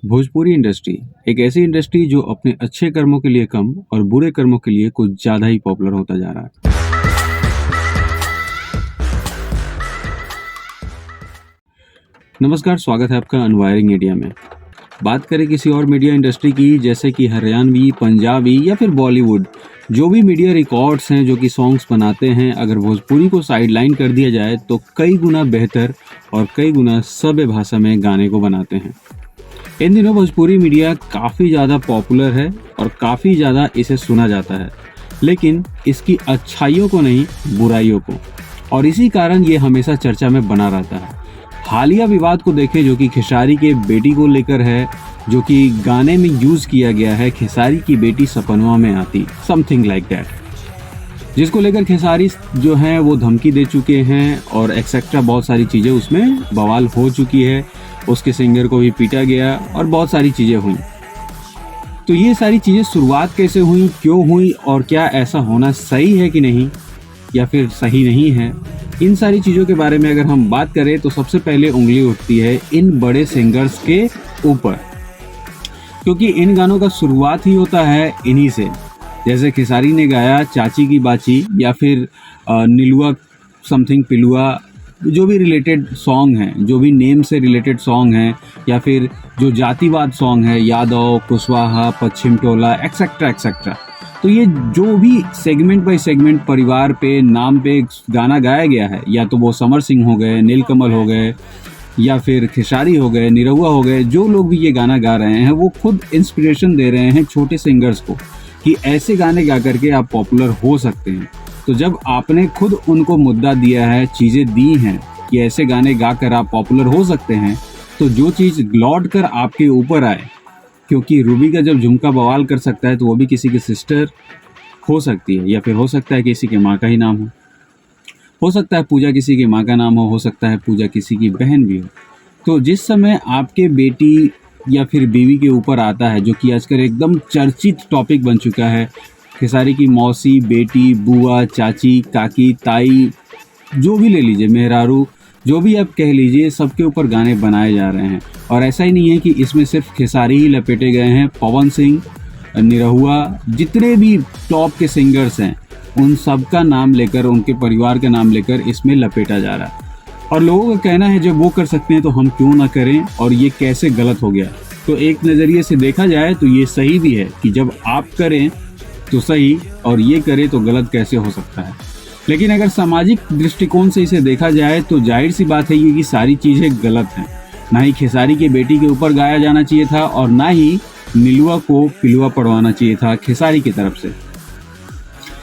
Bhojpuri industry एक ऐसी industry जो अपने अच्छे कर्मों के लिए कम और बुरे कर्मों के लिए कुछ ज़्यादा ही पॉपुलर होता जा रहा है। नमस्कार, स्वागत है आपका अनवायरिंग इंडिया में। बात करें किसी और मीडिया इंडस्ट्री की, जैसे कि हरियाणवी, पंजाबी या फिर बॉलीवुड, जो भी मीडिया रिकॉर्ड्स हैं जो कि सॉन्ग्स बनाते हैं, अगर भोजपुरी को साइडलाइन कर दिया जाए तो कई गुना बेहतर और कई गुना सभ्य भाषा में गाने को बनाते हैं। इन दिनों भोजपुरी मीडिया काफ़ी ज़्यादा पॉपुलर है और काफ़ी ज़्यादा इसे सुना जाता है, लेकिन इसकी अच्छाइयों को नहीं, बुराइयों को, और इसी कारण ये हमेशा चर्चा में बना रहता है। हालिया विवाद को देखें जो कि खेसारी के बेटी को लेकर है, जो कि गाने में यूज़ किया गया है, खेसारी की बेटी सपनवा में आती, समथिंग लाइक दैट, जिसको लेकर खेसारी जो हैं वो धमकी दे चुके हैं और एक्सेट्रा बहुत सारी चीज़ें उसमें बवाल हो चुकी है। उसके सिंगर को भी पीटा गया और बहुत सारी चीज़ें हुई। तो ये सारी चीज़ें शुरुआत कैसे हुई, क्यों हुई और क्या ऐसा होना सही है कि नहीं या फिर सही नहीं है, इन सारी चीज़ों के बारे में अगर हम बात करें तो सबसे पहले उंगली उठती है इन बड़े सिंगर्स के ऊपर, क्योंकि इन गानों का शुरुआत ही होता है इन्हीं से। जैसे खेसारी ने गाया चाची की बाची या फिर नीलुआ समथिंग पिलुआ, जो भी रिलेटेड सॉन्ग हैं, जो भी नेम से रिलेटेड सॉन्ग हैं, या फिर जो जातिवाद सॉन्ग है, यादव, कुशवाहा, पश्चिम टोला, एक्सेट्रा एक्सेट्रा, तो ये जो भी सेगमेंट बाय सेगमेंट परिवार पे, नाम पे गाना गाया गया है, या तो वो समर सिंह हो गए, नीलकमल हो गए, या फिर खेसारी हो गए, निरहुआ हो गए, जो लोग भी ये गाना गा रहे हैं वो खुद इंस्पिरेशन दे रहे हैं छोटे सिंगर्स को कि ऐसे गाने गा करके आप पॉपुलर हो सकते हैं। तो जब आपने खुद उनको मुद्दा दिया है, चीज़ें दी हैं कि ऐसे गाने गा कर आप पॉपुलर हो सकते हैं, तो जो चीज़ लौट कर आपके ऊपर आए, क्योंकि रूबी का जब झुमका बवाल कर सकता है तो वो भी किसी की सिस्टर हो सकती है, या फिर हो सकता है किसी के माँ का ही नाम हो सकता है पूजा किसी की माँ का नाम हो सकता है पूजा किसी की बहन भी हो। तो जिस समय आपके बेटी या फिर बीवी के ऊपर आता है, जो कि आजकल एकदम चर्चित टॉपिक बन चुका है, खेसारी की मौसी, बेटी, बुआ, चाची, काकी, ताई, जो भी ले लीजिए, मेहरारू, जो भी आप कह लीजिए, सबके ऊपर गाने बनाए जा रहे हैं। और ऐसा ही नहीं है कि इसमें सिर्फ खेसारी ही लपेटे गए हैं, पवन सिंह, निरहुआ, जितने भी टॉप के सिंगर्स हैं उन सब का नाम लेकर, उनके परिवार का नाम लेकर इसमें लपेटा जा रहा है। और लोगों का कहना है जब वो कर सकते हैं तो हम क्यों ना करें, और ये कैसे गलत हो गया। तो एक नज़रिए से देखा जाए तो ये सही भी है कि जब आप करें तो सही और ये करें तो गलत कैसे हो सकता है। लेकिन अगर सामाजिक दृष्टिकोण से इसे देखा जाए तो जाहिर सी बात है ये कि सारी चीज़ें गलत हैं। ना ही खेसारी की बेटी के ऊपर गाया जाना चाहिए था और ना ही नीलुआ को पिलुआ पढ़वाना चाहिए था खेसारी की तरफ से।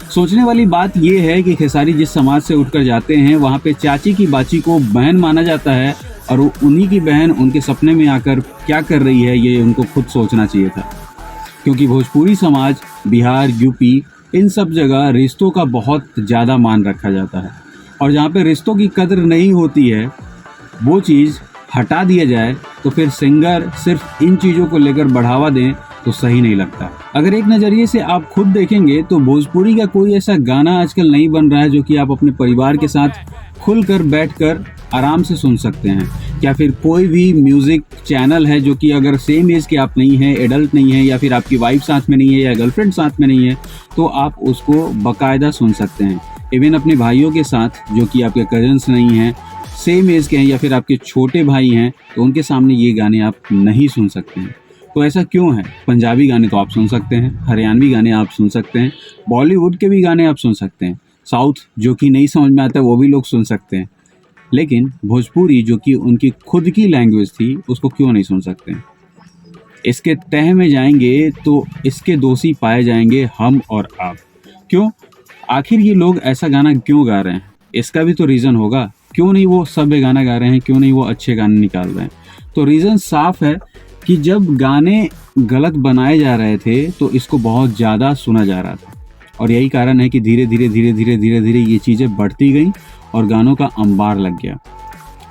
सोचने वाली बात यह है कि खेसारी जिस समाज से उठकर जाते हैं वहाँ पे चाची की बाची को बहन माना जाता है, और उन्हीं की बहन उनके सपने में आकर क्या कर रही है ये उनको खुद सोचना चाहिए था। क्योंकि भोजपुरी समाज, बिहार, यूपी, इन सब जगह रिश्तों का बहुत ज़्यादा मान रखा जाता है, और जहाँ पे रिश्तों की कदर नहीं होती है वो चीज़ हटा दिया जाए तो फिर सिंगर सिर्फ इन चीज़ों को लेकर बढ़ावा दें तो सही नहीं लगता। अगर एक नज़रिए से आप खुद देखेंगे तो भोजपुरी का कोई ऐसा गाना आजकल नहीं बन रहा है जो कि आप अपने परिवार के साथ खुलकर बैठकर आराम से सुन सकते हैं, या फिर कोई भी म्यूज़िक चैनल है जो कि अगर सेम एज के आप नहीं हैं, एडल्ट नहीं है, या फिर आपकी वाइफ साथ में नहीं है या गर्लफ्रेंड साथ में नहीं है, तो आप उसको बाकायदा सुन सकते हैं। इवन अपने भाइयों के साथ, जो कि आपके कजन्स नहीं हैं, सेम एज के हैं, या फिर आपके छोटे भाई हैं, तो उनके सामने ये गाने आप नहीं सुन सकते हैं। तो ऐसा क्यों है? पंजाबी गाने तो आप सुन सकते हैं, हरियाणवी गाने आप सुन सकते हैं, बॉलीवुड के भी गाने आप सुन सकते हैं, साउथ जो कि नहीं समझ में आता है वो भी लोग सुन सकते हैं, लेकिन भोजपुरी जो कि उनकी खुद की लैंग्वेज थी उसको क्यों नहीं सुन सकते हैं? इसके तह में जाएंगे तो इसके दोषी पाए जाएंगे हम और आप। क्यों? आखिर ये लोग ऐसा गाना क्यों गा रहे हैं? इसका भी तो रीज़न होगा। क्यों नहीं वो सभ्य गाना गा रहे हैं, क्यों नहीं वो अच्छे गाने निकाल रहे हैं? तो रीज़न साफ है कि जब गाने गलत बनाए जा रहे थे तो इसको बहुत ज़्यादा सुना जा रहा था, और यही कारण है कि धीरे धीरे ये चीज़ें बढ़ती गई और गानों का अंबार लग गया।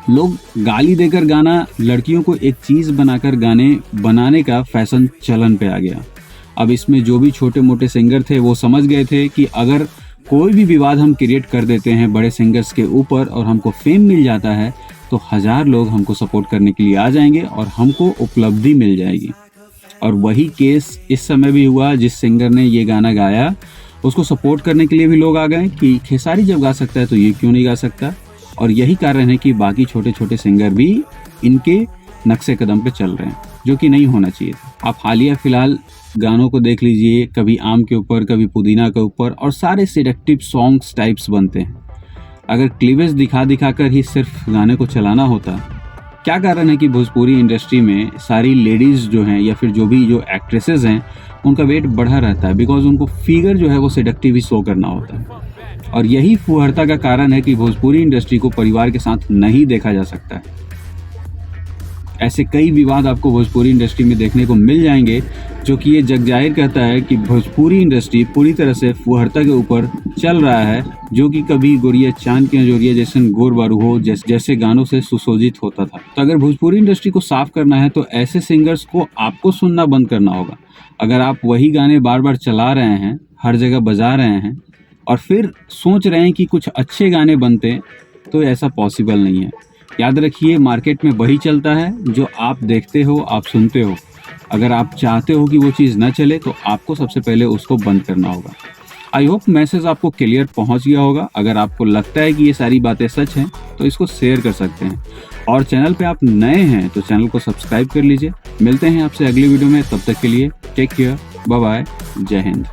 लोग गाली देकर गाना, लड़कियों को एक चीज़ बनाकर गाने बनाने का फैशन चलन पे आ गया। अब इसमें जो भी छोटे मोटे सिंगर थे वो समझ गए थे कि अगर कोई भी विवाद हम क्रिएट कर देते हैं बड़े सिंगर्स के ऊपर और हमको फेम मिल जाता है, तो 1000 लोग हमको सपोर्ट करने के लिए आ जाएंगे और हमको उपलब्धि मिल जाएगी। और वही केस इस समय भी हुआ, जिस सिंगर ने ये गाना गाया उसको सपोर्ट करने के लिए भी लोग आ गए कि खेसारी जब गा सकता है तो ये क्यों नहीं गा सकता। और यही कारण है कि बाकी छोटे छोटे सिंगर भी इनके नक्शे कदम पे चल रहे हैं, जो कि नहीं होना चाहिए था। आप हालिया फिलहाल गानों को देख लीजिए, कभी आम के ऊपर, कभी पुदीना के ऊपर, और सारे सिलेक्टिव सॉन्ग्स टाइप्स बनते हैं। अगर क्लीवेज दिखा दिखा कर ही सिर्फ गाने को चलाना होता, क्या कारण है कि भोजपुरी इंडस्ट्री में सारी लेडीज़ जो हैं या फिर जो भी जो एक्ट्रेसेस हैं उनका वेट बढ़ा रहता है? बिकॉज उनको फिगर जो है वो सेडक्टिव ही शो करना होता है। और यही फुहरता का कारण है कि भोजपुरी इंडस्ट्री को परिवार के साथ नहीं देखा जा सकता है। ऐसे कई विवाद आपको भोजपुरी इंडस्ट्री में देखने को मिल जाएंगे, जो कि ये जग जाहिर कहता है कि भोजपुरी इंडस्ट्री पूरी तरह से फुहरता के ऊपर चल रहा है, जो कि कभी गोरिया चांद के जोरिया जैसे गोर बारू हो जैसे गानों से सुशोभित होता था। तो अगर भोजपुरी इंडस्ट्री को साफ करना है तो ऐसे सिंगर्स को आपको सुनना बंद करना होगा। अगर आप वही गाने बार बार चला रहे हैं, हर जगह बजा रहे हैं और फिर सोच रहे हैं कि कुछ अच्छे गाने बनते, तो ऐसा पॉसिबल नहीं है। याद रखिए, मार्केट में वही चलता है जो आप देखते हो, आप सुनते हो। अगर आप चाहते हो कि वो चीज़ ना चले तो आपको सबसे पहले उसको बंद करना होगा। आई होप मैसेज आपको क्लियर पहुंच गया होगा। अगर आपको लगता है कि ये सारी बातें सच हैं तो इसको शेयर कर सकते हैं, और चैनल पे आप नए हैं तो चैनल को सब्सक्राइब कर लीजिए। मिलते हैं आपसे अगली वीडियो में, तब तक के लिए टेक केयर, बाय बाय, जय हिंद।